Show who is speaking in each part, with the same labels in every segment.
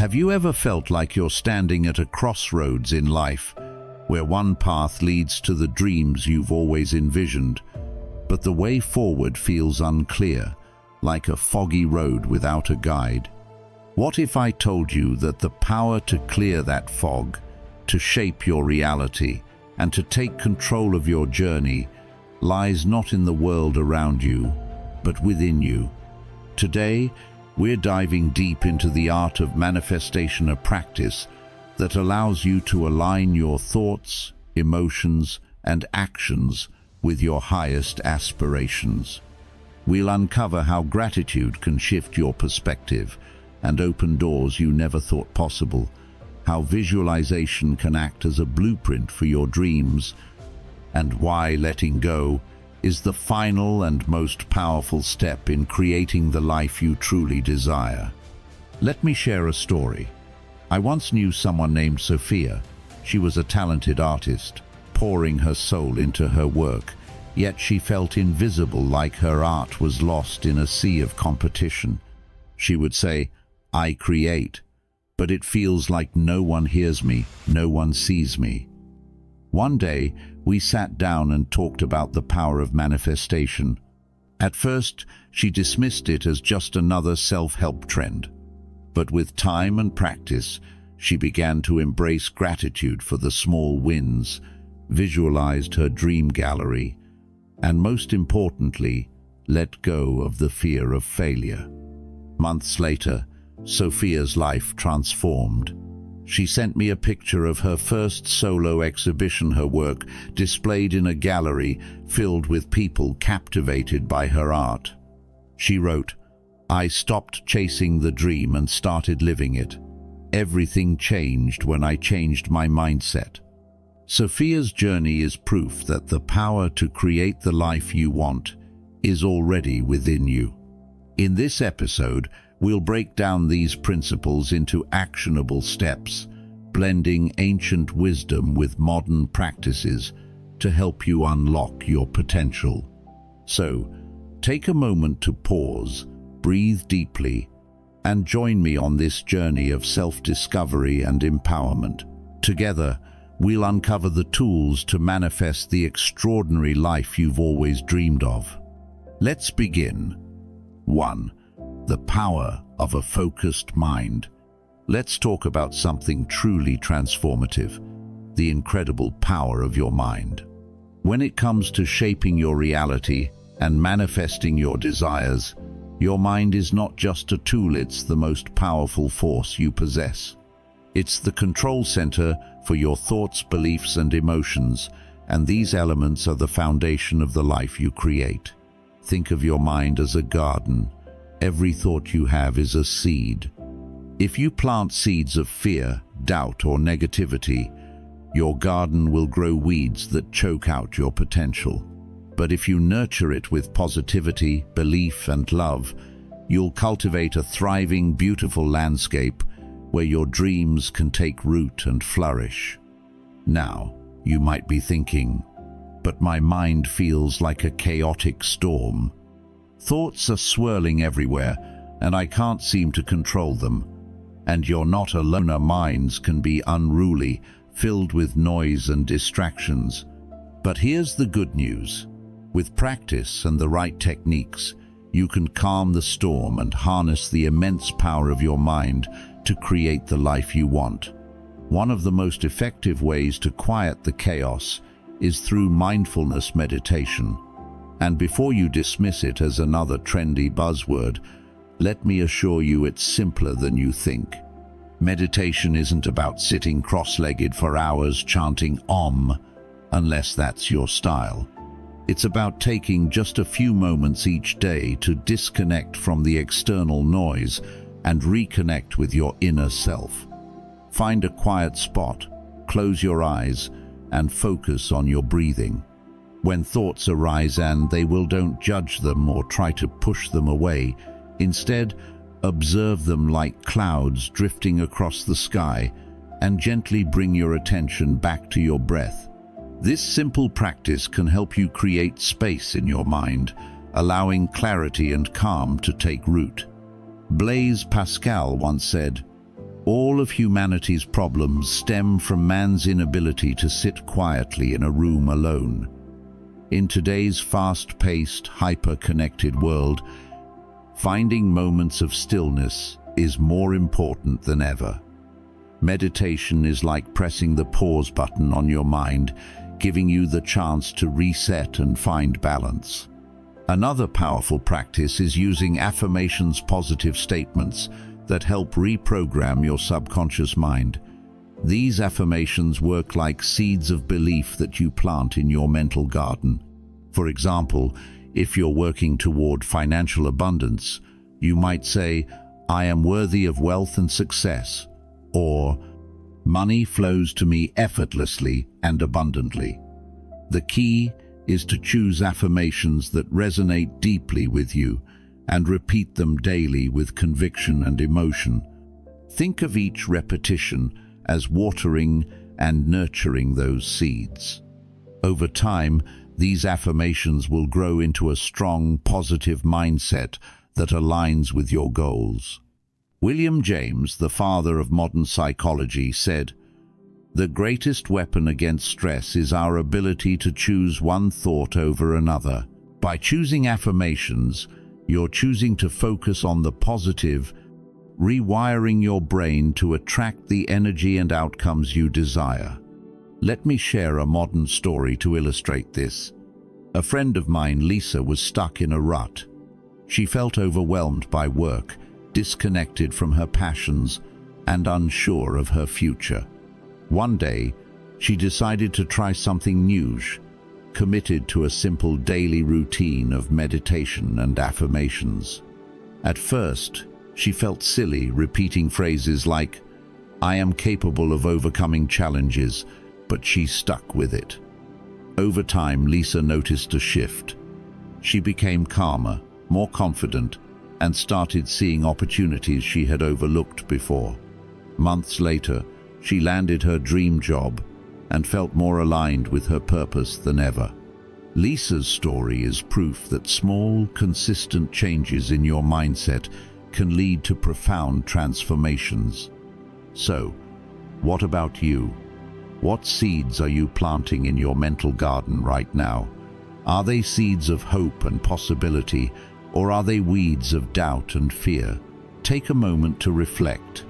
Speaker 1: Have you ever felt like you're standing at a crossroads in life, where one path leads to the dreams you've always envisioned, but the way forward feels unclear, like a foggy road without a guide? What if I told you that the power to clear that fog, to shape your reality, and to take control of your journey lies not in the world around you, but within you? Today, we're diving deep into the art of manifestation, a practice that allows you to align your thoughts, emotions, and actions with your highest aspirations. We'll uncover how gratitude can shift your perspective and open doors you never thought possible, how visualization can act as a blueprint for your dreams, and why letting go is the final and most powerful step in creating the life you truly desire. Let me share a story. I once knew someone named Sophia. She was a talented artist, pouring her soul into her work, yet she felt invisible, like her art was lost in a sea of competition. She would say, "I create, but it feels like no one hears me, no one sees me." One day, we sat down and talked about the power of manifestation. At first, she dismissed it as just another self-help trend. But with time and practice, she began to embrace gratitude for the small wins, visualized her dream gallery, and most importantly, let go of the fear of failure. Months later, Sophia's life transformed. She sent me a picture of her first solo exhibition, her work displayed in a gallery filled with people captivated by her art. She wrote, "I stopped chasing the dream and started living it. Everything changed when I changed my mindset." Sophia's journey is proof that the power to create the life you want is already within you. In this episode, we'll break down these principles into actionable steps, blending ancient wisdom with modern practices to help you unlock your potential. So, take a moment to pause, breathe deeply, and join me on this journey of self-discovery and empowerment. Together, we'll uncover the tools to manifest the extraordinary life you've always dreamed of. Let's begin. 1. The power of a focused mind. Let's talk about something truly transformative, the incredible power of your mind. When it comes to shaping your reality and manifesting your desires, your mind is not just a tool, it's the most powerful force you possess. It's the control center for your thoughts, beliefs, and emotions, and these elements are the foundation of the life you create. Think of your mind as a garden. Every thought you have is a seed. If you plant seeds of fear, doubt, or negativity, your garden will grow weeds that choke out your potential. But if you nurture it with positivity, belief, and love, you'll cultivate a thriving, beautiful landscape where your dreams can take root and flourish. Now, you might be thinking, "But my mind feels like a chaotic storm. Thoughts are swirling everywhere, and I can't seem to control them." And you're not alone. Our minds can be unruly, filled with noise and distractions. But here's the good news. With practice and the right techniques, you can calm the storm and harness the immense power of your mind to create the life you want. One of the most effective ways to quiet the chaos is through mindfulness meditation. And before you dismiss it as another trendy buzzword, let me assure you it's simpler than you think. Meditation isn't about sitting cross-legged for hours chanting Om, unless that's your style. It's about taking just a few moments each day to disconnect from the external noise and reconnect with your inner self. Find a quiet spot, close your eyes, and focus on your breathing. When thoughts arise, and they will, don't judge them or try to push them away. Instead, observe them like clouds drifting across the sky and gently bring your attention back to your breath. This simple practice can help you create space in your mind, allowing clarity and calm to take root. Blaise Pascal once said, All of humanity's problems stem from man's inability to sit quietly in a room alone. In today's fast-paced, hyper-connected world, finding moments of stillness is more important than ever. Meditation is like pressing the pause button on your mind, giving you the chance to reset and find balance. Another powerful practice is using affirmations, positive statements that help reprogram your subconscious mind. These affirmations work like seeds of belief that you plant in your mental garden. For example, if you're working toward financial abundance, you might say, "I am worthy of wealth and success," or "Money flows to me effortlessly and abundantly." The key is to choose affirmations that resonate deeply with you and repeat them daily with conviction and emotion. Think of each repetition as watering and nurturing those seeds. Over time, these affirmations will grow into a strong, positive mindset that aligns with your goals. William James, the father of modern psychology, said, "The greatest weapon against stress is our ability to choose one thought over another." By choosing affirmations, you're choosing to focus on the positive, rewiring your brain to attract the energy and outcomes you desire. Let me share a modern story to illustrate this. A friend of mine, Lisa, was stuck in a rut. She felt overwhelmed by work, disconnected from her passions, and unsure of her future. One day, she decided to try something new, committed to a simple daily routine of meditation and affirmations. At first, she felt silly, repeating phrases like, "I am capable of overcoming challenges," but she stuck with it. Over time, Lisa noticed a shift. She became calmer, more confident, and started seeing opportunities she had overlooked before. Months later, she landed her dream job and felt more aligned with her purpose than ever. Lisa's story is proof that small, consistent changes in your mindset can lead to profound transformations. So, what about you? What seeds are you planting in your mental garden right now? Are they seeds of hope and possibility, or are they weeds of doubt and fear? Take a moment to reflect.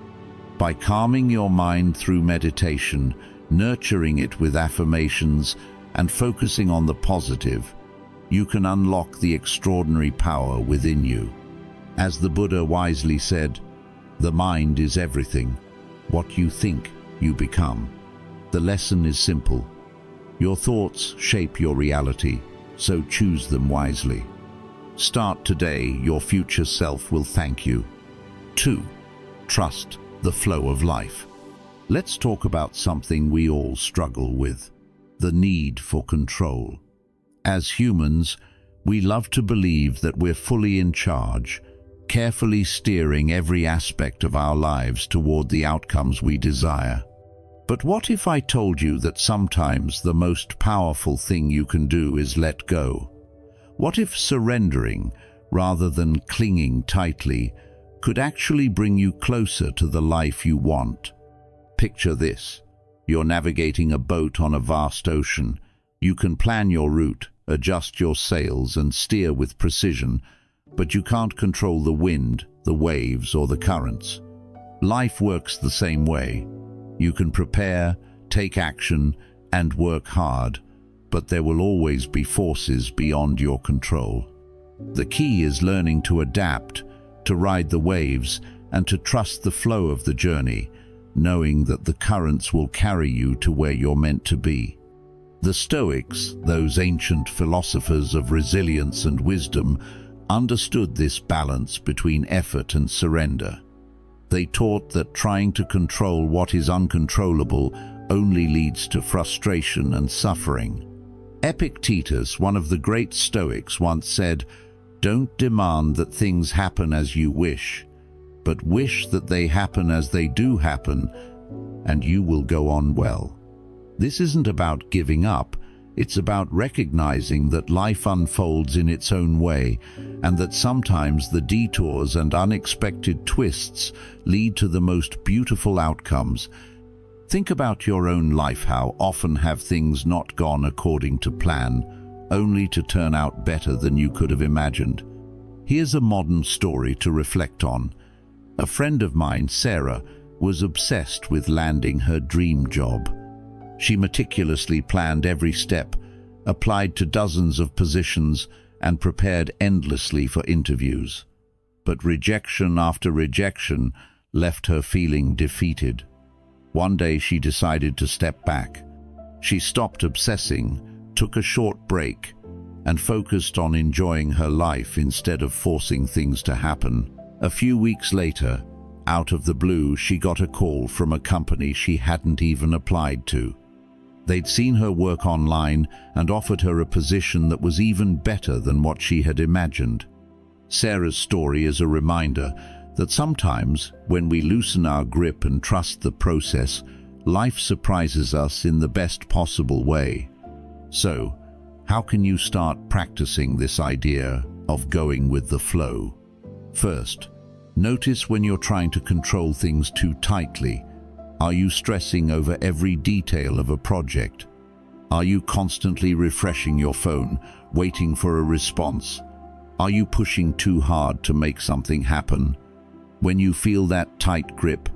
Speaker 1: By calming your mind through meditation, nurturing it with affirmations, and focusing on the positive, you can unlock the extraordinary power within you. As the Buddha wisely said, "The mind is everything. What you think, you become." The lesson is simple. Your thoughts shape your reality, so choose them wisely. Start today, your future self will thank you. 2. Trust the flow of life. Let's talk about something we all struggle with: the need for control. As humans, we love to believe that we're fully in charge, carefully steering every aspect of our lives toward the outcomes we desire. But what if I told you that sometimes the most powerful thing you can do is let go? What if surrendering, rather than clinging tightly, could actually bring you closer to the life you want? Picture this. You're navigating a boat on a vast ocean. You can plan your route, adjust your sails, and steer with precision, but you can't control the wind, the waves, or the currents. Life works the same way. You can prepare, take action, and work hard, but there will always be forces beyond your control. The key is learning to adapt, to ride the waves, and to trust the flow of the journey, knowing that the currents will carry you to where you're meant to be. The Stoics, those ancient philosophers of resilience and wisdom, understood this balance between effort and surrender. They taught that trying to control what is uncontrollable only leads to frustration and suffering. Epictetus, one of the great Stoics, once said, "Don't demand that things happen as you wish, but wish that they happen as they do happen, and you will go on well." This isn't about giving up, It's about recognizing that life unfolds in its own way, and that sometimes the detours and unexpected twists lead to the most beautiful outcomes. Think about your own life. How often have things not gone according to plan, only to turn out better than you could have imagined? Here's a modern story to reflect on. A friend of mine, Sarah, was obsessed with landing her dream job. She meticulously planned every step, applied to dozens of positions, and prepared endlessly for interviews. But rejection after rejection left her feeling defeated. One day she decided to step back. She stopped obsessing, took a short break, and focused on enjoying her life instead of forcing things to happen. A few weeks later, out of the blue, she got a call from a company she hadn't even applied to. They'd seen her work online and offered her a position that was even better than what she had imagined. Sarah's story is a reminder that sometimes, when we loosen our grip and trust the process, life surprises us in the best possible way. So, how can you start practicing this idea of going with the flow? First, notice when you're trying to control things too tightly. Are you stressing over every detail of a project? Are you constantly refreshing your phone, waiting for a response? Are you pushing too hard to make something happen? When you feel that tight grip,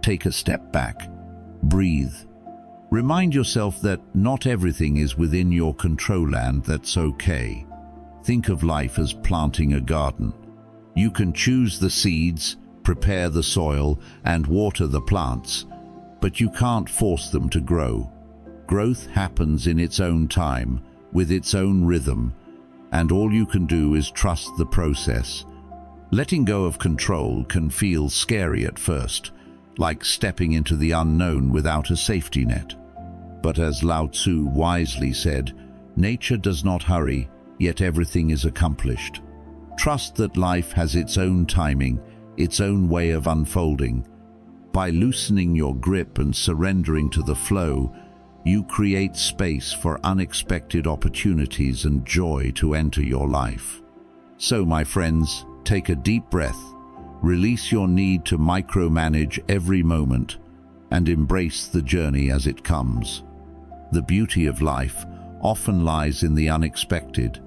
Speaker 1: take a step back. Breathe. Remind yourself that not everything is within your control, and that's okay. Think of life as planting a garden. You can choose the seeds, prepare the soil, and water the plants, but you can't force them to grow. Growth happens in its own time, with its own rhythm, and all you can do is trust the process. Letting go of control can feel scary at first, like stepping into the unknown without a safety net. But as Lao Tzu wisely said, nature does not hurry, yet everything is accomplished. Trust that life has its own timing, its own way of unfolding. By loosening your grip and surrendering to the flow, you create space for unexpected opportunities and joy to enter your life. So, my friends, take a deep breath, release your need to micromanage every moment, and embrace the journey as it comes. The beauty of life often lies in the unexpected,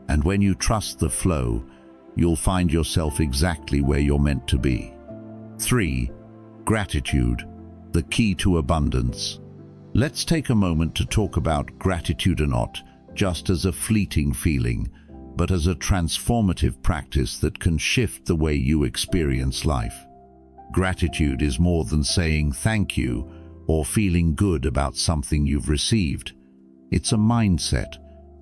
Speaker 1: and when you trust the flow, you'll find yourself exactly where you're meant to be. 3. Gratitude, the key to abundance. Let's take a moment to talk about gratitude, not just as a fleeting feeling, but as a transformative practice that can shift the way you experience life. Gratitude is more than saying thank you or feeling good about something you've received. It's a mindset,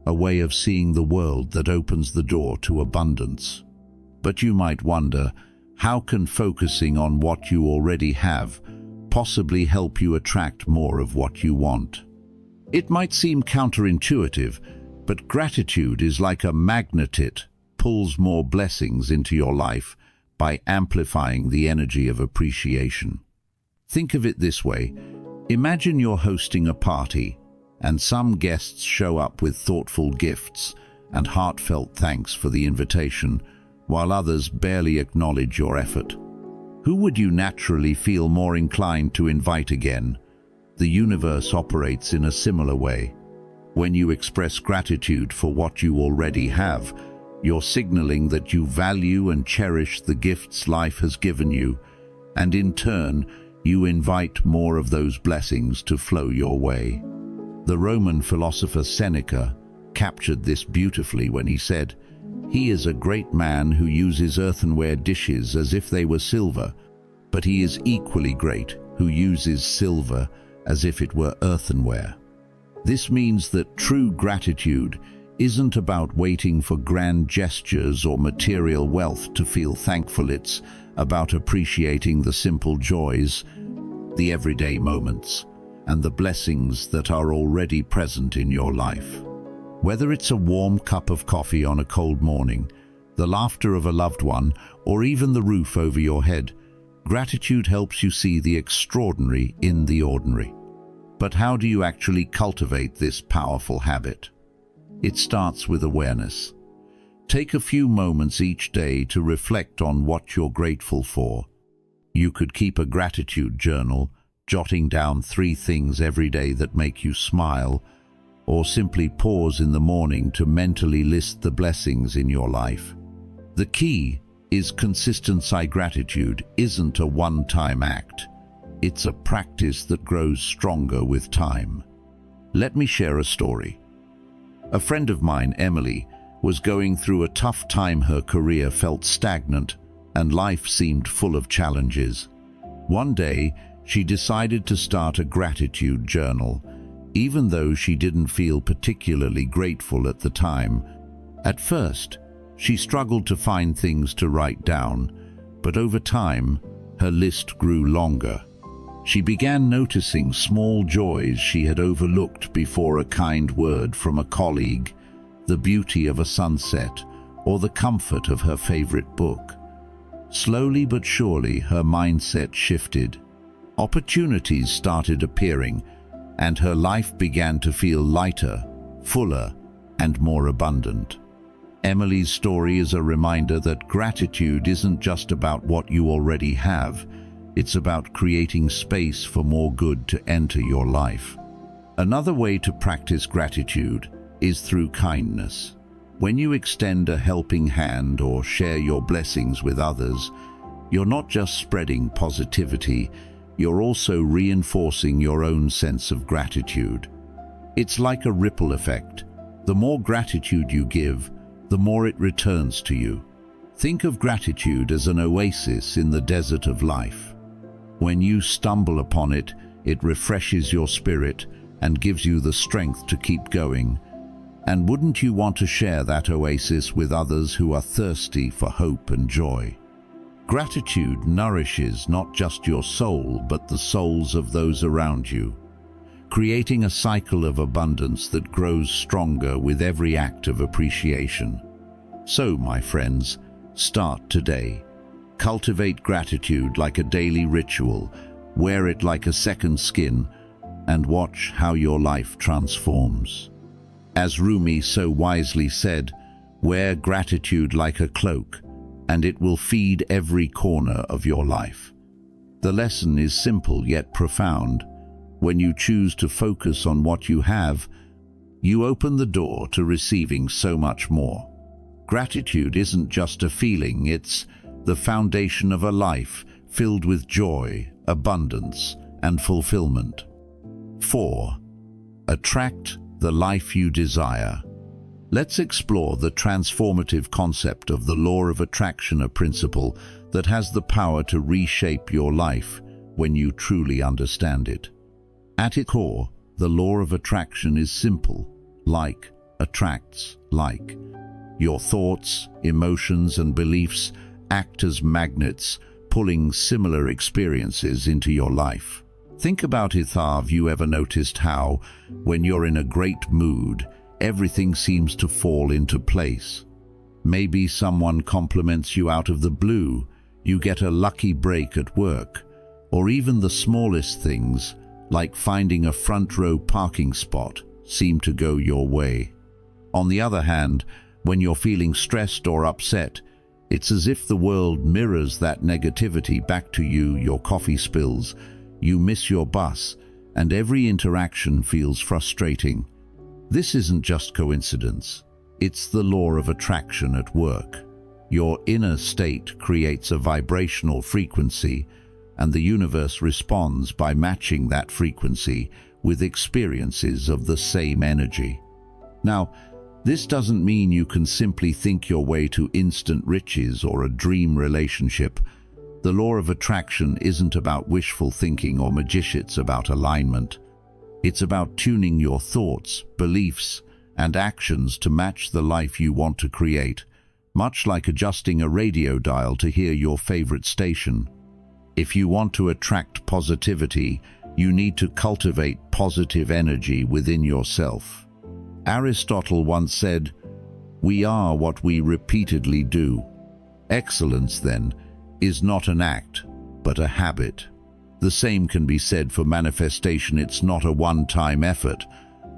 Speaker 1: a way of seeing the world that opens the door to abundance. But you might wonder, how can focusing on what you already have possibly help you attract more of what you want? It might seem counterintuitive, but gratitude is like a magnet. It pulls more blessings into your life by amplifying the energy of appreciation. Think of it this way. Imagine you're hosting a party, and some guests show up with thoughtful gifts and heartfelt thanks for the invitation, while others barely acknowledge your effort. Who would you naturally feel more inclined to invite again? The universe operates in a similar way. When you express gratitude for what you already have, you're signaling that you value and cherish the gifts life has given you, and in turn, you invite more of those blessings to flow your way. The Roman philosopher Seneca captured this beautifully when he said, "He is a great man who uses earthenware dishes as if they were silver, but he is equally great who uses silver as if it were earthenware." This means that true gratitude isn't about waiting for grand gestures or material wealth to feel thankful. It's about appreciating the simple joys, the everyday moments, and the blessings that are already present in your life. Whether it's a warm cup of coffee on a cold morning, the laughter of a loved one, or even the roof over your head, gratitude helps you see the extraordinary in the ordinary. But how do you actually cultivate this powerful habit? It starts with awareness. Take a few moments each day to reflect on what you're grateful for. You could keep a gratitude journal, jotting down 3 things every day that make you smile, or simply pause in the morning to mentally list the blessings in your life. The key is consistency. Gratitude isn't a one-time act. It's a practice that grows stronger with time. Let me share a story. A friend of mine, Emily, was going through a tough time. Her career felt stagnant and life seemed full of challenges. One day, she decided to start a gratitude journal, even though she didn't feel particularly grateful at the time. At first, she struggled to find things to write down, but over time, her list grew longer. She began noticing small joys she had overlooked before: a kind word from a colleague, the beauty of a sunset, or the comfort of her favorite book. Slowly but surely, her mindset shifted. Opportunities started appearing, and her life began to feel lighter, fuller, and more abundant. Emily's story is a reminder that gratitude isn't just about what you already have. It's about creating space for more good to enter your life. Another way to practice gratitude is through kindness. When you extend a helping hand or share your blessings with others, you're not just spreading positivity, you're also reinforcing your own sense of gratitude. It's like a ripple effect. The more gratitude you give, the more it returns to you. Think of gratitude as an oasis in the desert of life. When you stumble upon it, it refreshes your spirit and gives you the strength to keep going. And wouldn't you want to share that oasis with others who are thirsty for hope and joy? Gratitude nourishes not just your soul, but the souls of those around you, creating a cycle of abundance that grows stronger with every act of appreciation. So, my friends, start today. Cultivate gratitude like a daily ritual, wear it like a second skin, and watch how your life transforms. As Rumi so wisely said, wear gratitude like a cloak, and it will feed every corner of your life. The lesson is simple yet profound. When you choose to focus on what you have, you open the door to receiving so much more. Gratitude isn't just a feeling, it's the foundation of a life filled with joy, abundance, and fulfillment. 4. Attract the life you desire. Let's explore the transformative concept of the law of attraction, a principle that has the power to reshape your life when you truly understand it. At its core, the law of attraction is simple. Like attracts like. Your thoughts, emotions, and beliefs act as magnets, pulling similar experiences into your life. Think about it. Have you ever noticed how, when you're in a great mood, everything seems to fall into place? Maybe someone compliments you out of the blue, you get a lucky break at work, or even the smallest things, like finding a front row parking spot, seem to go your way. On the other hand, when you're feeling stressed or upset, it's as if the world mirrors that negativity back to you. Your coffee spills, you miss your bus, and every interaction feels frustrating. This isn't just coincidence. It's the law of attraction at work. Your inner state creates a vibrational frequency, and the universe responds by matching that frequency with experiences of the same energy. Now, this doesn't mean you can simply think your way to instant riches or a dream relationship. The law of attraction isn't about wishful thinking or magic, it's about alignment. It's about tuning your thoughts, beliefs, and actions to match the life you want to create, much like adjusting a radio dial to hear your favorite station. If you want to attract positivity, you need to cultivate positive energy within yourself. Aristotle once said, "We are what we repeatedly do." Excellence, then, is not an act, but a habit. The same can be said for manifestation. It's not a one-time effort,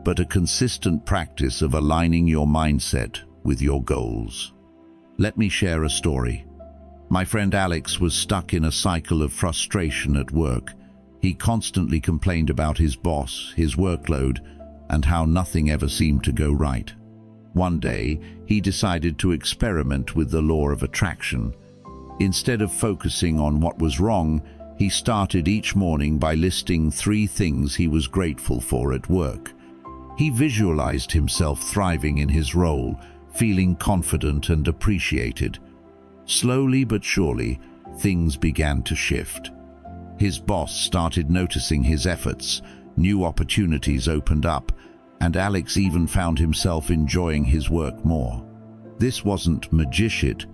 Speaker 1: but a consistent practice of aligning your mindset with your goals. Let me share a story. My friend Alex was stuck in a cycle of frustration at work. He constantly complained about his boss, his workload, and how nothing ever seemed to go right. One day, he decided to experiment with the law of attraction. Instead of focusing on what was wrong, he started each morning by listing 3 things he was grateful for at work. He visualized himself thriving in his role, feeling confident and appreciated. Slowly but surely, things began to shift. His boss started noticing his efforts, new opportunities opened up, and Alex even found himself enjoying his work more. This wasn't magic, it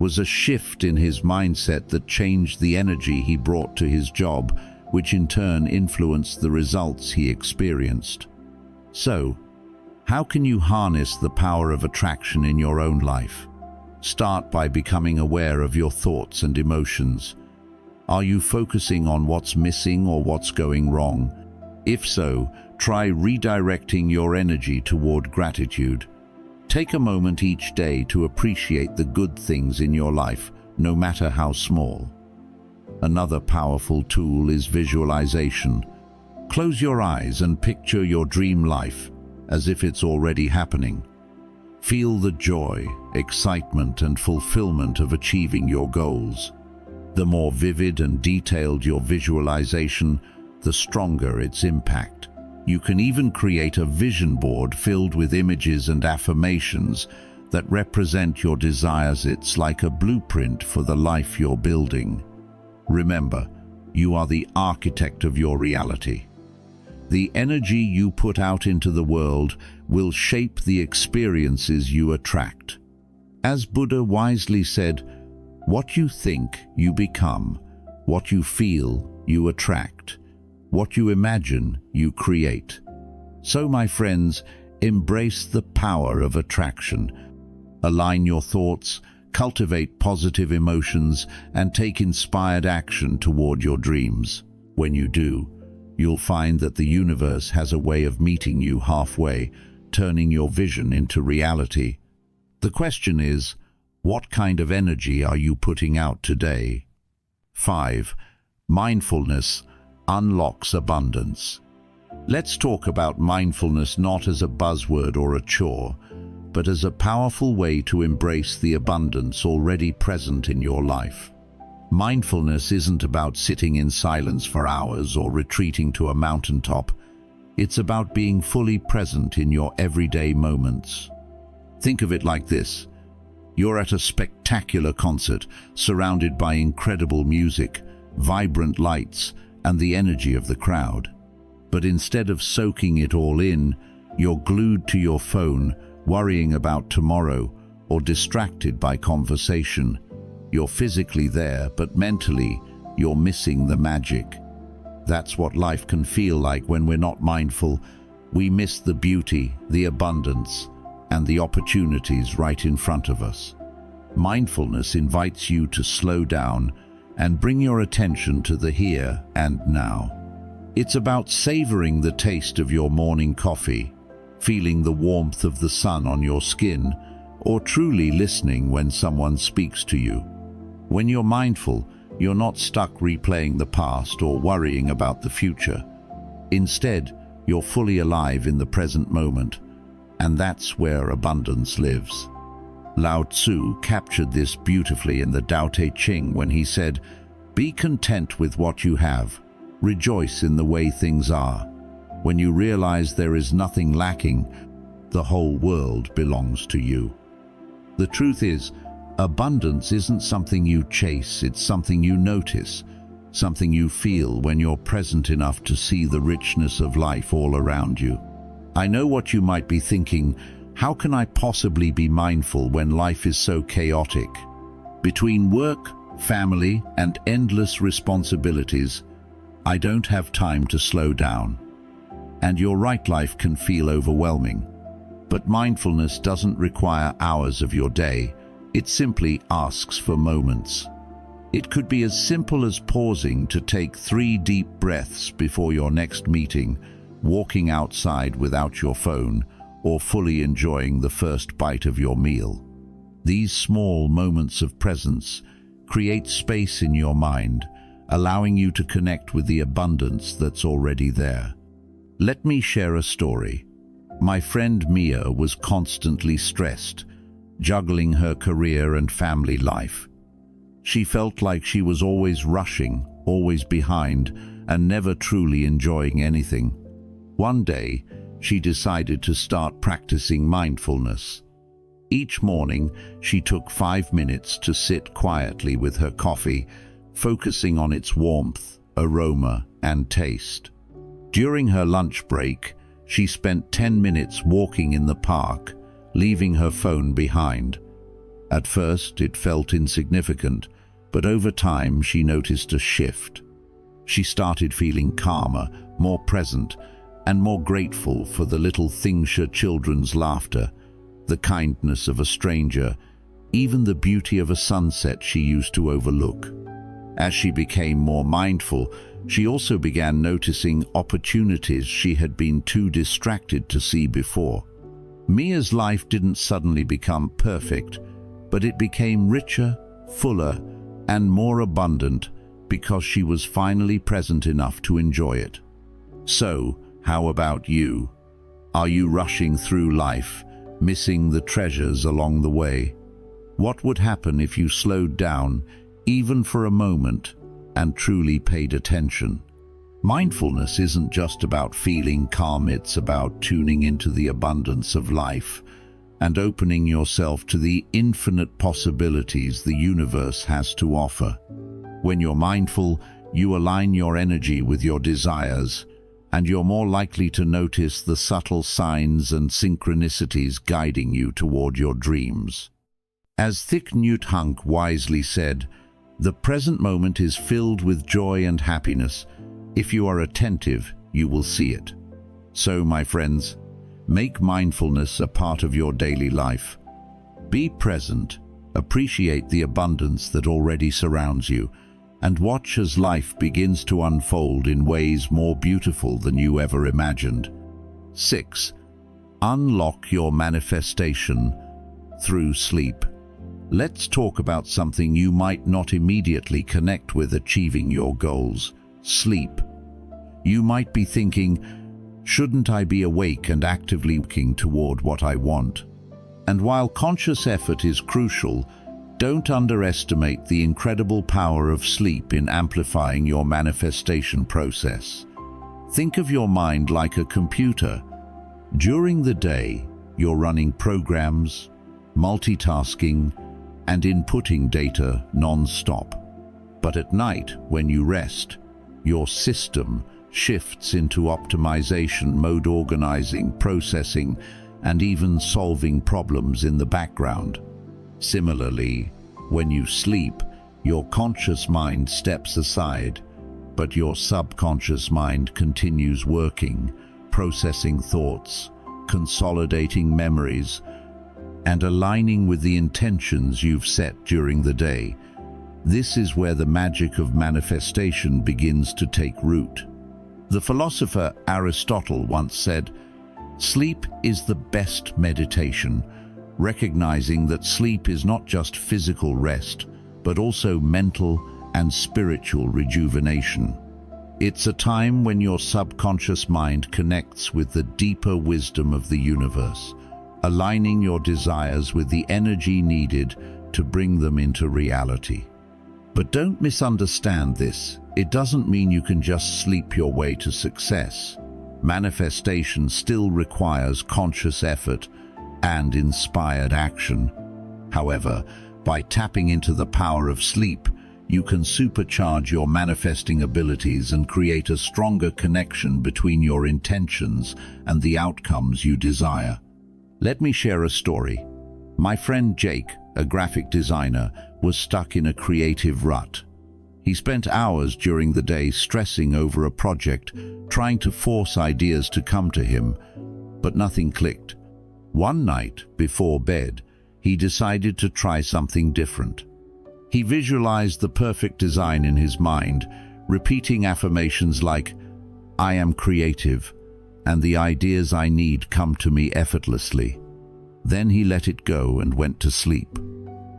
Speaker 1: was a shift in his mindset that changed the energy he brought to his job, which in turn influenced the results he experienced. So, how can you harness the power of attraction in your own life? Start by becoming aware of your thoughts and emotions. Are you focusing on what's missing or what's going wrong? If so, try redirecting your energy toward gratitude. Take a moment each day to appreciate the good things in your life, no matter how small. Another powerful tool is visualization. Close your eyes and picture your dream life as if it's already happening. Feel the joy, excitement, and fulfillment of achieving your goals. The more vivid and detailed your visualization, the stronger its impact. You can even create a vision board filled with images and affirmations that represent your desires. It's like a blueprint for the life you're building. Remember, you are the architect of your reality. The energy you put out into the world will shape the experiences you attract. As Buddha wisely said, what you think, you become. What you feel, you attract. What you imagine, you create. So, my friends, embrace the power of attraction. Align your thoughts, cultivate positive emotions, and take inspired action toward your dreams. When you do, you'll find that the universe has a way of meeting you halfway, turning your vision into reality. The question is, what kind of energy are you putting out today? 5. Mindfulness unlocks abundance. Let's talk about mindfulness not as a buzzword or a chore, but as a powerful way to embrace the abundance already present in your life. Mindfulness isn't about sitting in silence for hours or retreating to a mountaintop. It's about being fully present in your everyday moments. Think of it like this. You're at a spectacular concert, surrounded by incredible music, vibrant lights, and the energy of the crowd. But instead of soaking it all in, you're glued to your phone, worrying about tomorrow, or distracted by conversation. You're physically there, but mentally, you're missing the magic. That's what life can feel like when we're not mindful. We miss the beauty, the abundance, and the opportunities right in front of us. Mindfulness invites you to slow down and bring your attention to the here and now. It's about savoring the taste of your morning coffee, feeling the warmth of the sun on your skin, or truly listening when someone speaks to you. When you're mindful, you're not stuck replaying the past or worrying about the future. Instead, you're fully alive in the present moment, and that's where abundance lives. Lao Tzu captured this beautifully in the Tao Te Ching when he said, "Be content with what you have. Rejoice in the way things are. When you realize there is nothing lacking, the whole world belongs to you." The truth is, abundance isn't something you chase, it's something you notice, something you feel when you're present enough to see the richness of life all around you. I know what you might be thinking, how can I possibly be mindful when life is so chaotic? Between work, family, and endless responsibilities, I don't have time to slow down. And you're right, life can feel overwhelming. But mindfulness doesn't require hours of your day. It simply asks for moments. It could be as simple as pausing to take 3 deep breaths before your next meeting, walking outside without your phone, or fully enjoying the first bite of your meal. These small moments of presence create space in your mind, allowing you to connect with the abundance that's already there. Let me share a story. My friend Mia was constantly stressed, juggling her career and family life. She felt like she was always rushing, always behind, and never truly enjoying anything. One day, she decided to start practicing mindfulness. Each morning, she took 5 minutes to sit quietly with her coffee, focusing on its warmth, aroma, and taste. During her lunch break, she spent 10 minutes walking in the park, leaving her phone behind. At first, it felt insignificant, but over time she noticed a shift. She started feeling calmer, more present, and more grateful for the little things: her children's laughter, the kindness of a stranger, even the beauty of a sunset she used to overlook. As she became more mindful, she also began noticing opportunities she had been too distracted to see before. Mia's life didn't suddenly become perfect, but it became richer, fuller, and more abundant because she was finally present enough to enjoy it. So, how about you? Are you rushing through life, missing the treasures along the way? What would happen if you slowed down, even for a moment, and truly paid attention? Mindfulness isn't just about feeling calm, it's about tuning into the abundance of life and opening yourself to the infinite possibilities the universe has to offer. When you're mindful, you align your energy with your desires, and you're more likely to notice the subtle signs and synchronicities guiding you toward your dreams. As Thich Nhat Hanh wisely said, "The present moment is filled with joy and happiness. If you are attentive, you will see it." So, my friends, make mindfulness a part of your daily life. Be present, appreciate the abundance that already surrounds you, and watch as life begins to unfold in ways more beautiful than you ever imagined. 6. Unlock your manifestation through sleep. Let's talk about something you might not immediately connect with achieving your goals: sleep. You might be thinking, shouldn't I be awake and actively working toward what I want? And while conscious effort is crucial, don't underestimate the incredible power of sleep in amplifying your manifestation process. Think of your mind like a computer. During the day, you're running programs, multitasking, and inputting data non-stop. But at night, when you rest, your system shifts into optimization mode, organizing, processing, and even solving problems in the background. Similarly, when you sleep, your conscious mind steps aside, but your subconscious mind continues working, processing thoughts, consolidating memories, and aligning with the intentions you've set during the day. This is where the magic of manifestation begins to take root. The philosopher Aristotle once said, "Sleep is the best meditation," recognizing that sleep is not just physical rest, but also mental and spiritual rejuvenation. It's a time when your subconscious mind connects with the deeper wisdom of the universe, aligning your desires with the energy needed to bring them into reality. But don't misunderstand this. It doesn't mean you can just sleep your way to success. Manifestation still requires conscious effort and inspired action. However, by tapping into the power of sleep, you can supercharge your manifesting abilities and create a stronger connection between your intentions and the outcomes you desire. Let me share a story. My friend Jake, a graphic designer, was stuck in a creative rut. He spent hours during the day stressing over a project, trying to force ideas to come to him, but nothing clicked. One night, before bed, he decided to try something different. He visualized the perfect design in his mind, repeating affirmations like, "I am creative, and the ideas I need come to me effortlessly." Then he let it go and went to sleep.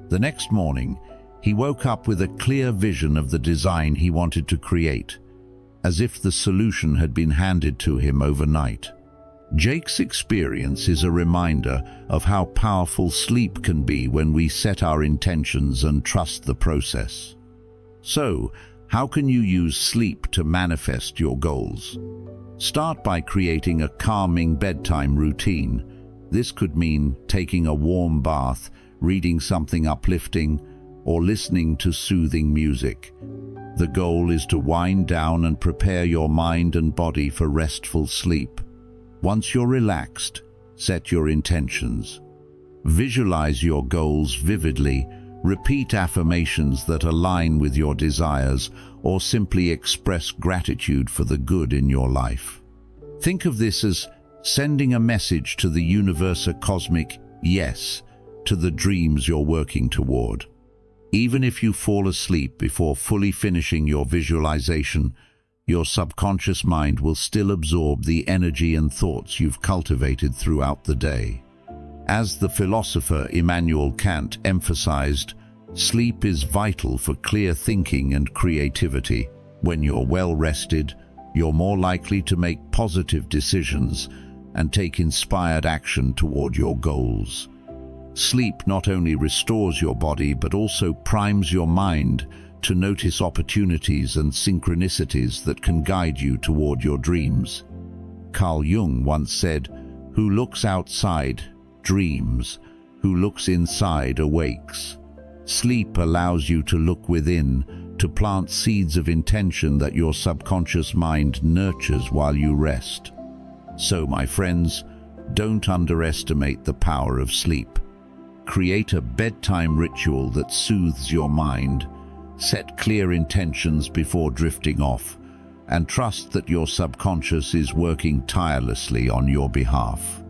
Speaker 1: The next morning, he woke up with a clear vision of the design he wanted to create, as if the solution had been handed to him overnight. Jake's experience is a reminder of how powerful sleep can be when we set our intentions and trust the process. So, how can you use sleep to manifest your goals? Start by creating a calming bedtime routine. This could mean taking a warm bath, reading something uplifting, or listening to soothing music. The goal is to wind down and prepare your mind and body for restful sleep. Once you're relaxed, set your intentions. Visualize your goals vividly, repeat affirmations that align with your desires, or simply express gratitude for the good in your life. Think of this as sending a message to the universe, a cosmic yes to the dreams you're working toward. Even if you fall asleep before fully finishing your visualization, your subconscious mind will still absorb the energy and thoughts you've cultivated throughout the day. As the philosopher Immanuel Kant emphasized, sleep is vital for clear thinking and creativity. When you're well rested, you're more likely to make positive decisions and take inspired action toward your goals. Sleep not only restores your body but also primes your mind to notice opportunities and synchronicities that can guide you toward your dreams. Carl Jung once said, "Who looks outside dreams, who looks inside awakes." Sleep allows you to look within, to plant seeds of intention that your subconscious mind nurtures while you rest. So, my friends, don't underestimate the power of sleep. Create a bedtime ritual that soothes your mind. Set clear intentions before drifting off, and trust that your subconscious is working tirelessly on your behalf.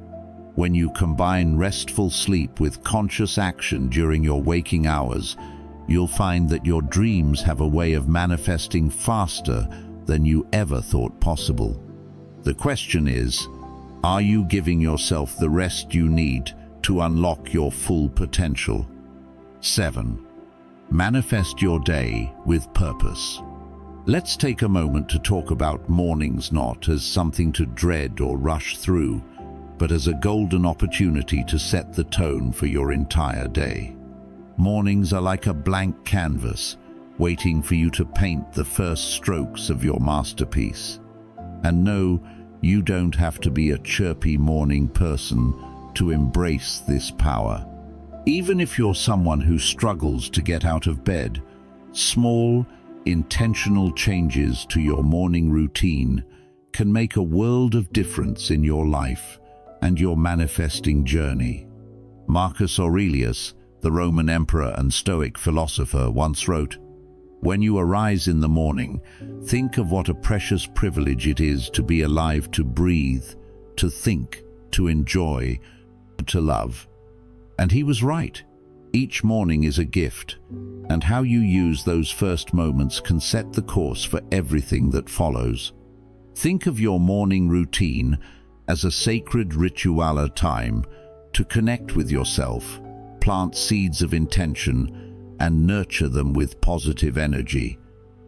Speaker 1: When you combine restful sleep with conscious action during your waking hours, you'll find that your dreams have a way of manifesting faster than you ever thought possible. The question is, are you giving yourself the rest you need to unlock your full potential? 7. Manifest your day with purpose. Let's take a moment to talk about mornings, not as something to dread or rush through, but as a golden opportunity to set the tone for your entire day. Mornings are like a blank canvas, waiting for you to paint the first strokes of your masterpiece. And no, you don't have to be a chirpy morning person to embrace this power. Even if you're someone who struggles to get out of bed, small, intentional changes to your morning routine can make a world of difference in your life and your manifesting journey. Marcus Aurelius, the Roman emperor and Stoic philosopher, once wrote, "When you arise in the morning, think of what a precious privilege it is to be alive, to breathe, to think, to enjoy, to love." And he was right. Each morning is a gift, and how you use those first moments can set the course for everything that follows. Think of your morning routine as a sacred ritual, a time to connect with yourself, plant seeds of intention, and nurture them with positive energy.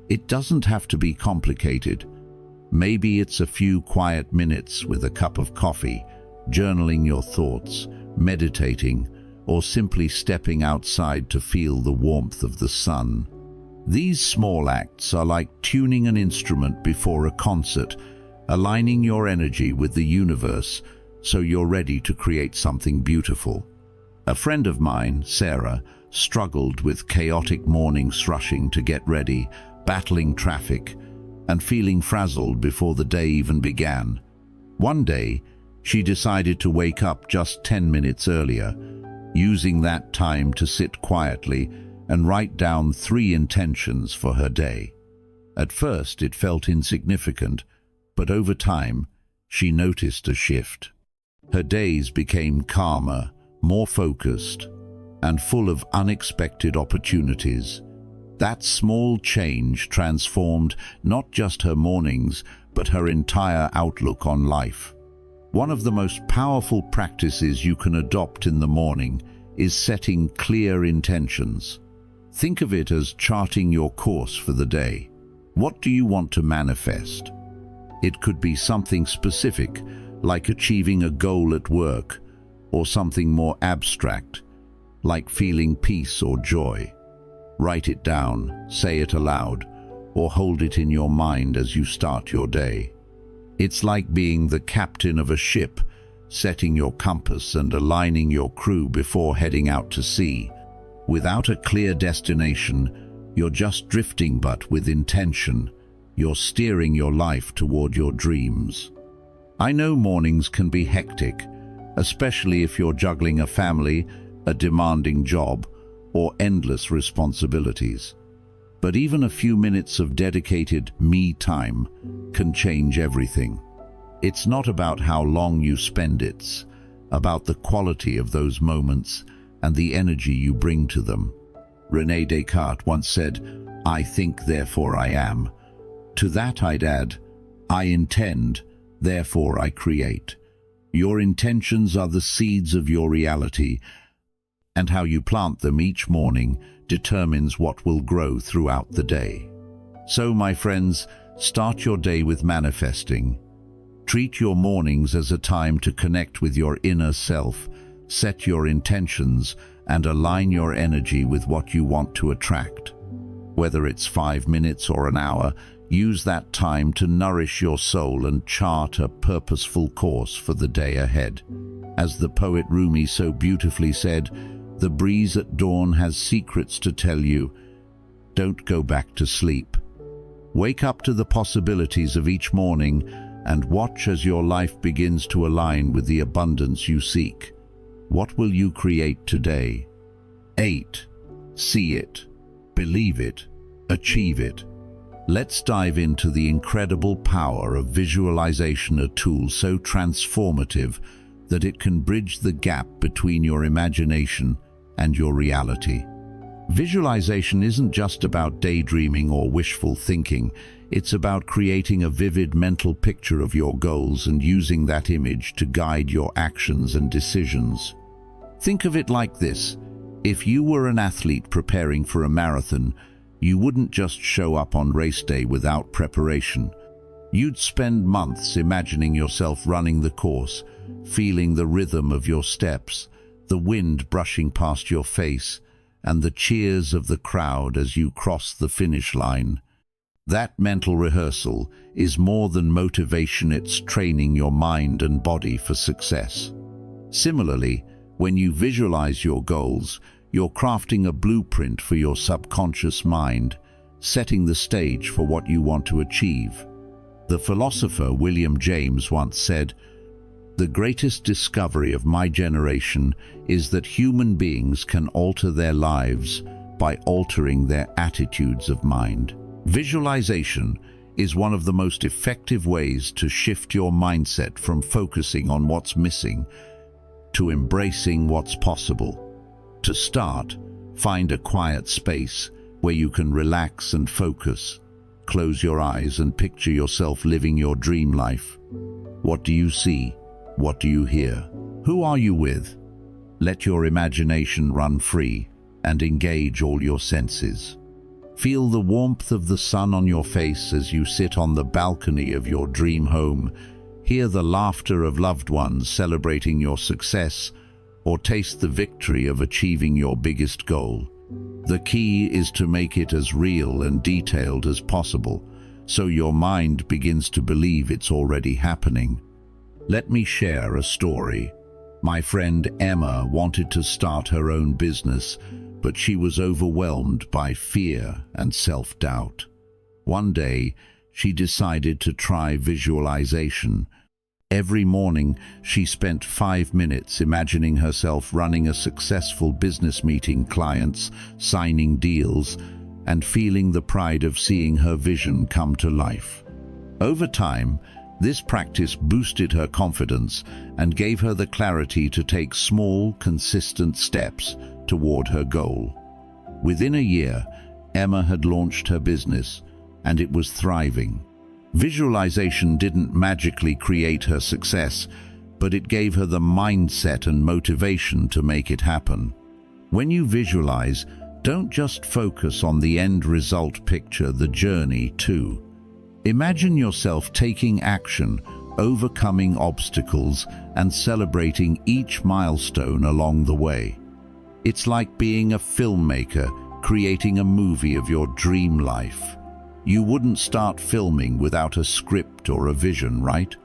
Speaker 1: It doesn't have to be complicated. Maybe it's a few quiet minutes with a cup of coffee, journaling your thoughts, meditating, or simply stepping outside to feel the warmth of the sun. These small acts are like tuning an instrument before a concert, aligning your energy with the universe so you're ready to create something beautiful. A friend of mine, Sarah, struggled with chaotic mornings, rushing to get ready, battling traffic, and feeling frazzled before the day even began. One day, she decided to wake up just 10 minutes earlier, using that time to sit quietly and write down 3 intentions for her day. At first, it felt insignificant, but over time, she noticed a shift. Her days became calmer, more focused, and full of unexpected opportunities. That small change transformed not just her mornings, but her entire outlook on life. One of the most powerful practices you can adopt in the morning is setting clear intentions. Think of it as charting your course for the day. What do you want to manifest? It could be something specific, like achieving a goal at work, or something more abstract, like feeling peace or joy. Write it down, say it aloud, or hold it in your mind as you start your day. It's like being the captain of a ship, setting your compass and aligning your crew before heading out to sea. Without a clear destination, you're just drifting, but with intention, you're steering your life toward your dreams. I know mornings can be hectic, especially if you're juggling a family, a demanding job, or endless responsibilities. But even a few minutes of dedicated me time can change everything. It's not about how long you spend, it's about the quality of those moments and the energy you bring to them. René Descartes once said, "I think, therefore I am." To that I'd add, "I intend, therefore I create." Your intentions are the seeds of your reality, and how you plant them each morning determines what will grow throughout the day. So, my friends, start your day with manifesting. Treat your mornings as a time to connect with your inner self, set your intentions, and align your energy with what you want to attract. Whether it's 5 minutes or an hour, use that time to nourish your soul and chart a purposeful course for the day ahead. As the poet Rumi so beautifully said, "The breeze at dawn has secrets to tell you. Don't go back to sleep." Wake up to the possibilities of each morning and watch as your life begins to align with the abundance you seek. What will you create today? 8. See it, believe it, achieve it. Let's dive into the incredible power of visualization, a tool so transformative that it can bridge the gap between your imagination and your reality. Visualization isn't just about daydreaming or wishful thinking. It's about creating a vivid mental picture of your goals and using that image to guide your actions and decisions. Think of it like this. If you were an athlete preparing for a marathon, you wouldn't just show up on race day without preparation. You'd spend months imagining yourself running the course, feeling the rhythm of your steps, the wind brushing past your face, and the cheers of the crowd as you cross the finish line. That mental rehearsal is more than motivation, it's training your mind and body for success. Similarly, when you visualize your goals, you're crafting a blueprint for your subconscious mind, setting the stage for what you want to achieve. The philosopher William James once said, "The greatest discovery of my generation is that human beings can alter their lives by altering their attitudes of mind." Visualization is one of the most effective ways to shift your mindset from focusing on what's missing to embracing what's possible. To start, find a quiet space where you can relax and focus. Close your eyes and picture yourself living your dream life. What do you see? What do you hear? Who are you with? Let your imagination run free and engage all your senses. Feel the warmth of the sun on your face as you sit on the balcony of your dream home. Hear the laughter of loved ones celebrating your success, or taste the victory of achieving your biggest goal. The key is to make it as real and detailed as possible, so your mind begins to believe it's already happening. Let me share a story. My friend Emma wanted to start her own business, but she was overwhelmed by fear and self-doubt. One day, she decided to try visualization. Every morning, she spent 5 minutes imagining herself running a successful business, meeting clients, signing deals, and feeling the pride of seeing her vision come to life. Over time, this practice boosted her confidence and gave her the clarity to take small, consistent steps toward her goal. Within a year, Emma had launched her business, and it was thriving. Visualization didn't magically create her success, but it gave her the mindset and motivation to make it happen. When you visualize, don't just focus on the end result, picture the journey too. Imagine yourself taking action, overcoming obstacles, and celebrating each milestone along the way. It's like being a filmmaker, creating a movie of your dream life. You wouldn't start filming without a script or a vision, right?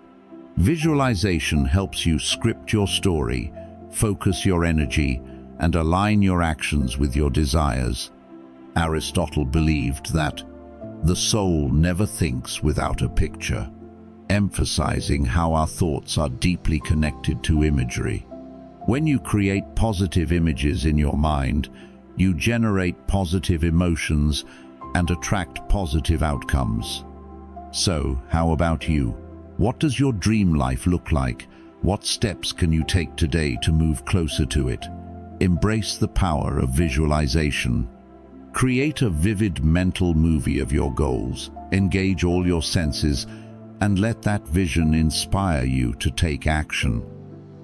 Speaker 1: Visualization helps you script your story, focus your energy, and align your actions with your desires. Aristotle believed that the soul never thinks without a picture, emphasizing how our thoughts are deeply connected to imagery. When you create positive images in your mind, you generate positive emotions and attract positive outcomes. So, how about you? What does your dream life look like? What steps can you take today to move closer to it? Embrace the power of visualization. Create a vivid mental movie of your goals. Engage all your senses and let that vision inspire you to take action.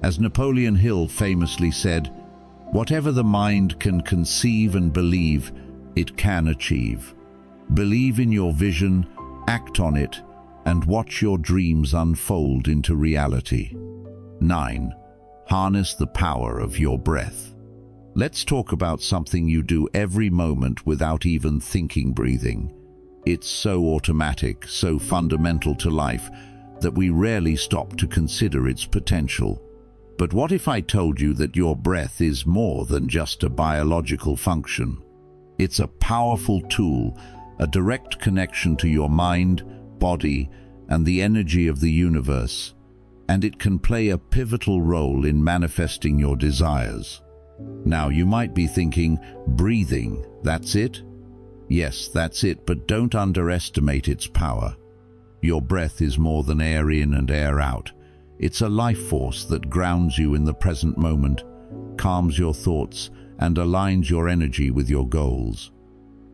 Speaker 1: As Napoleon Hill famously said, "Whatever the mind can conceive and believe, it can achieve." Believe in your vision, act on it, and watch your dreams unfold into reality. 9. Harness the power of your breath. Let's talk about something you do every moment without even thinking: breathing. It's so automatic, so fundamental to life, that we rarely stop to consider its potential. But what if I told you that your breath is more than just a biological function? It's a powerful tool, a direct connection to your mind, body, and the energy of the universe, and it can play a pivotal role in manifesting your desires. Now, you might be thinking, breathing, that's it? Yes, that's it, but don't underestimate its power. Your breath is more than air in and air out. It's a life force that grounds you in the present moment, calms your thoughts, and aligns your energy with your goals.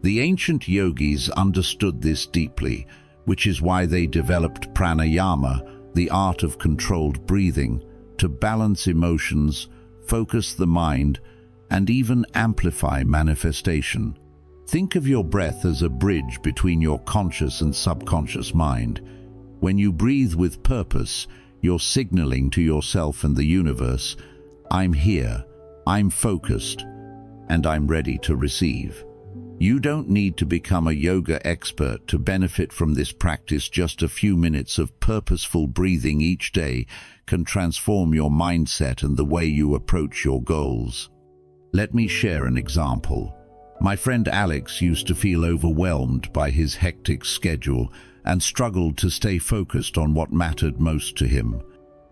Speaker 1: The ancient yogis understood this deeply, which is why they developed pranayama, the art of controlled breathing, to balance emotions, focus the mind, and even amplify manifestation. Think of your breath as a bridge between your conscious and subconscious mind. When you breathe with purpose, you're signaling to yourself and the universe, "I'm here, I'm focused, and I'm ready to receive." You don't need to become a yoga expert to benefit from this practice. Just a few minutes of purposeful breathing each day can transform your mindset and the way you approach your goals. Let me share an example. My friend Alex used to feel overwhelmed by his hectic schedule and struggled to stay focused on what mattered most to him.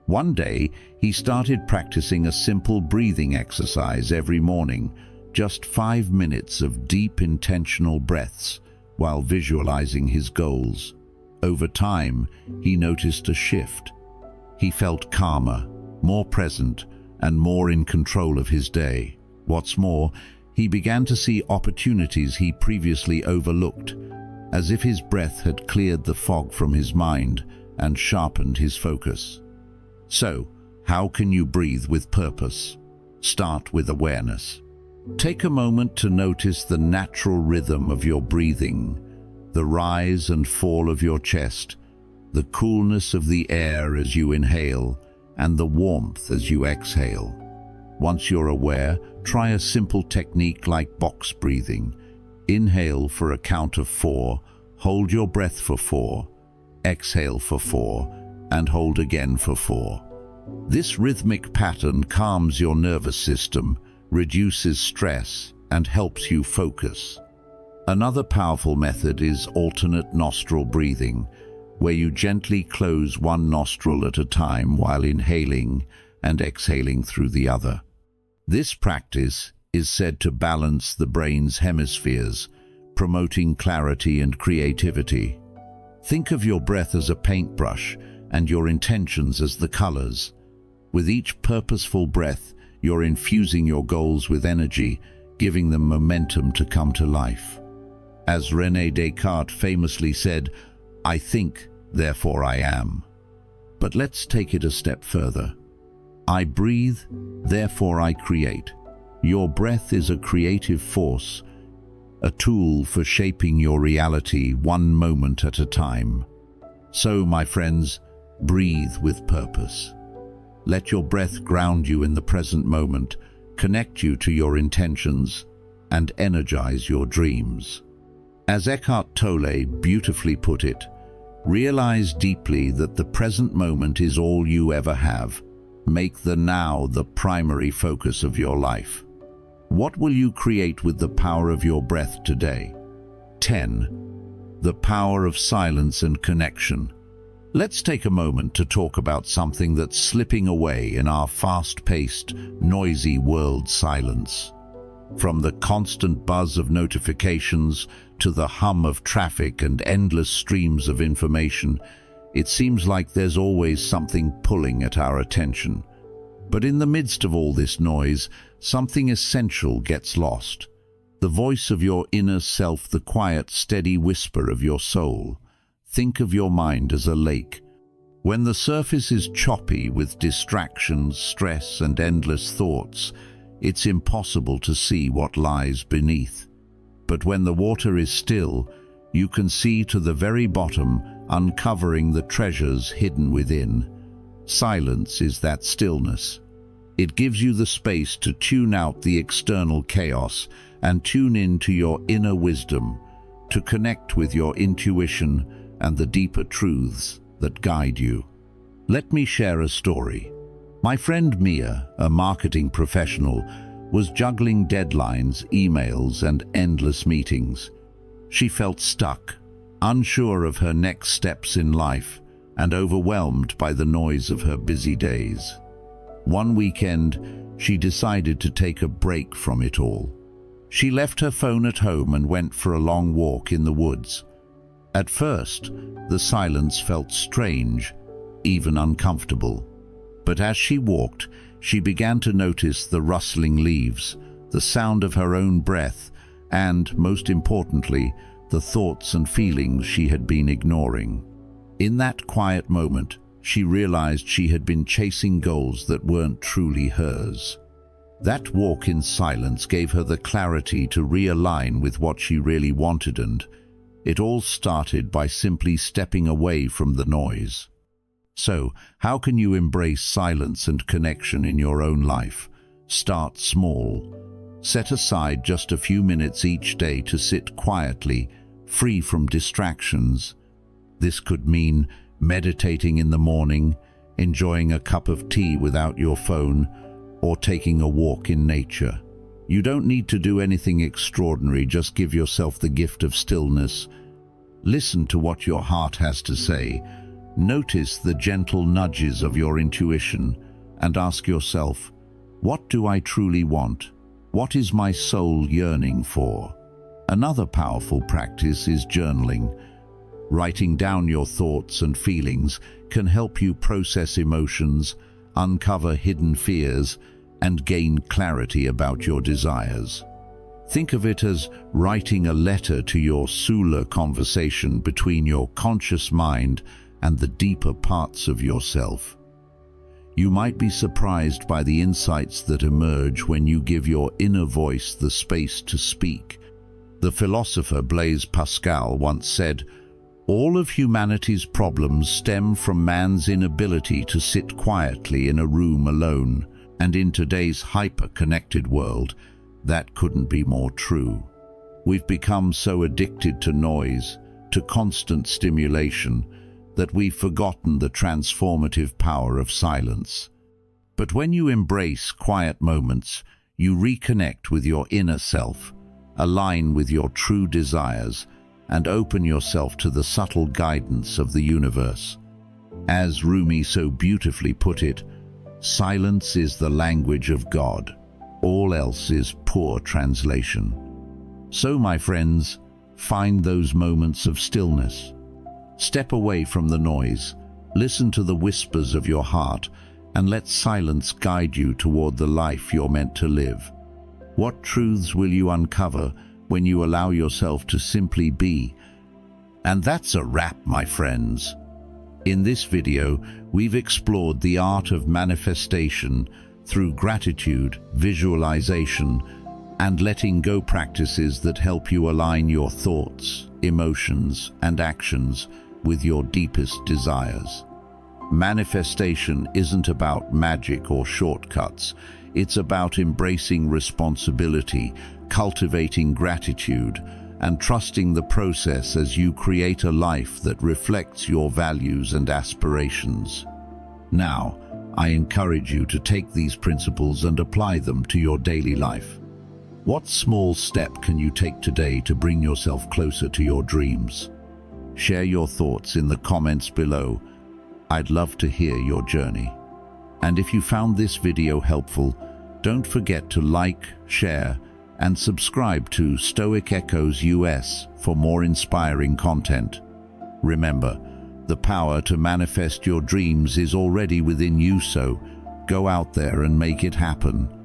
Speaker 1: One day, he started practicing a simple breathing exercise every morning, just 5 minutes of deep, intentional breaths while visualizing his goals. Over time, he noticed a shift. He felt calmer, more present, and more in control of his day. What's more, he began to see opportunities he previously overlooked, as if his breath had cleared the fog from his mind and sharpened his focus. So, how can you breathe with purpose? Start with awareness. Take a moment to notice the natural rhythm of your breathing, the rise and fall of your chest, the coolness of the air as you inhale, and the warmth as you exhale. Once you're aware, try a simple technique like box breathing. Inhale for a count of 4, hold your breath for 4, exhale for 4, and hold again for 4. This rhythmic pattern calms your nervous system, reduces stress, and helps you focus. Another powerful method is alternate nostril breathing, where you gently close one nostril at a time while inhaling and exhaling through the other. This practice is said to balance the brain's hemispheres, promoting clarity and creativity. Think of your breath as a paintbrush and your intentions as the colors. With each purposeful breath, you're infusing your goals with energy, giving them momentum to come to life. As René Descartes famously said, "I think, therefore I am." But let's take it a step further. I breathe, therefore I create. Your breath is a creative force, a tool for shaping your reality one moment at a time. So, my friends, breathe with purpose. Let your breath ground you in the present moment, connect you to your intentions, and energize your dreams. As Eckhart Tolle beautifully put it, realize deeply that the present moment is all you ever have. Make the now the primary focus of your life. What will you create with the power of your breath today? 10. The power of silence and connection. Let's take a moment to talk about something that's slipping away in our fast-paced, noisy world: silence. From the constant buzz of notifications to the hum of traffic and endless streams of information, it seems like there's always something pulling at our attention. But in the midst of all this noise, something essential gets lost. The voice of your inner self, the quiet, steady whisper of your soul. Think of your mind as a lake. When the surface is choppy with distractions, stress, and endless thoughts, it's impossible to see what lies beneath. But when the water is still, you can see to the very bottom, uncovering the treasures hidden within. Silence is that stillness. It gives you the space to tune out the external chaos and tune in to your inner wisdom, to connect with your intuition and the deeper truths that guide you. Let me share a story. My friend Mia, a marketing professional, was juggling deadlines, emails, and endless meetings. She felt stuck, unsure of her next steps in life, and overwhelmed by the noise of her busy days. One weekend, she decided to take a break from it all. She left her phone at home and went for a long walk in the woods. At first, the silence felt strange, even uncomfortable. But as she walked, she began to notice the rustling leaves, the sound of her own breath, and, most importantly, the thoughts and feelings she had been ignoring. In that quiet moment, she realized she had been chasing goals that weren't truly hers. That walk in silence gave her the clarity to realign with what she really wanted, and it all started by simply stepping away from the noise. So, how can you embrace silence and connection in your own life? Start small. Set aside just a few minutes each day to sit quietly, free from distractions. This could mean meditating in the morning, enjoying a cup of tea without your phone, or taking a walk in nature. You don't need to do anything extraordinary, just give yourself the gift of stillness. Listen to what your heart has to say. Notice the gentle nudges of your intuition and ask yourself, what do I truly want? What is my soul yearning for? Another powerful practice is journaling. Writing down your thoughts and feelings can help you process emotions, uncover hidden fears, and gain clarity about your desires. Think of it as writing a letter to your soul conversation between your conscious mind and the deeper parts of yourself. You might be surprised by the insights that emerge when you give your inner voice the space to speak. The philosopher Blaise Pascal once said, "All of humanity's problems stem from man's inability to sit quietly in a room alone, and in today's hyper-connected world, that couldn't be more true. We've become so addicted to noise, to constant stimulation, that we've forgotten the transformative power of silence. But when you embrace quiet moments, you reconnect with your inner self, align with your true desires, and open yourself to the subtle guidance of the universe. As Rumi so beautifully put it, silence is the language of God. All else is poor translation. So, my friends, find those moments of stillness. Step away from the noise, listen to the whispers of your heart, and let silence guide you toward the life you're meant to live. What truths will you uncover when you allow yourself to simply be. And that's a wrap, my friends. In this video, we've explored the art of manifestation through gratitude, visualization, and letting go practices that help you align your thoughts, emotions, and actions with your deepest desires. Manifestation isn't about magic or shortcuts. It's about embracing responsibility, cultivating gratitude, and trusting the process as you create a life that reflects your values and aspirations. Now, I encourage you to take these principles and apply them to your daily life. What small step can you take today to bring yourself closer to your dreams? Share your thoughts in the comments below. I'd love to hear your journey. And if you found this video helpful, don't forget to like, share, and subscribe to Stoic Echoes US for more inspiring content. Remember, the power to manifest your dreams is already within you, so go out there and make it happen.